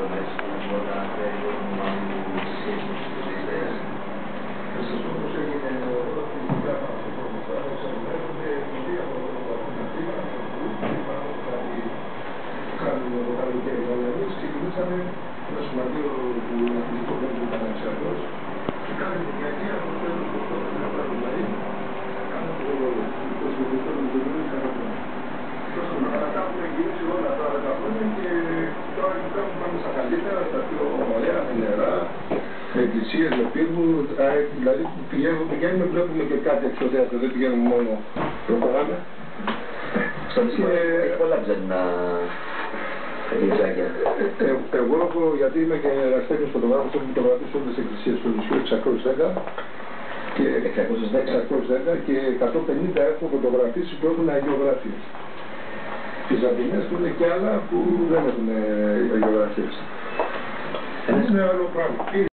δρόμες όταν περιορίζουν τις σχέσεις με τους τουρίστες. Θα σας πω πως έγινε η δουλειά μας στο πρώτο πράγμα, εξαρτημένονται πολύ από το βαθμονατήμα, από το που πάνω κάτι κάνουμε το καλοκαίρι όλα εμείς, ξεκινήσαμε ένα σωματείο που είναι αθλητικό που ήταν αξιατός και κάνει την διακία από το τέλος του χρόνου να πάρουν τα είναι, κάνουμε το ρόλο, το σωματικό του δουλεύει κατά χρόνο. Αλλά τα έχουμε γυρίσει όλα τα 10 χρόνια και τώρα πάμε στα καλύτερα, στα πιο ωραία, νερά, με εκκλησίες, με πύργου, δηλαδή πηγαίνουμε, βλέπουμε και κάτι εξωτερικό, δεν πηγαίνουμε μόνο προχωράμε. Στο νησί έχει πολλά ψεύδνα γυριζάκια. Εγώ έχω, γιατί είμαι και εραστέχνος φωτογράφος, έχω φωτογραφίσει όλες τις εκκλησίες του νησιού, 610 και 610 και 150 έχω φωτογραφίσει που έχουν αγιογραφίες. Βυζαντινές που είναι και άλλα που δεν έχουν αγιογραφίες. Είναι άλλο πράγμα.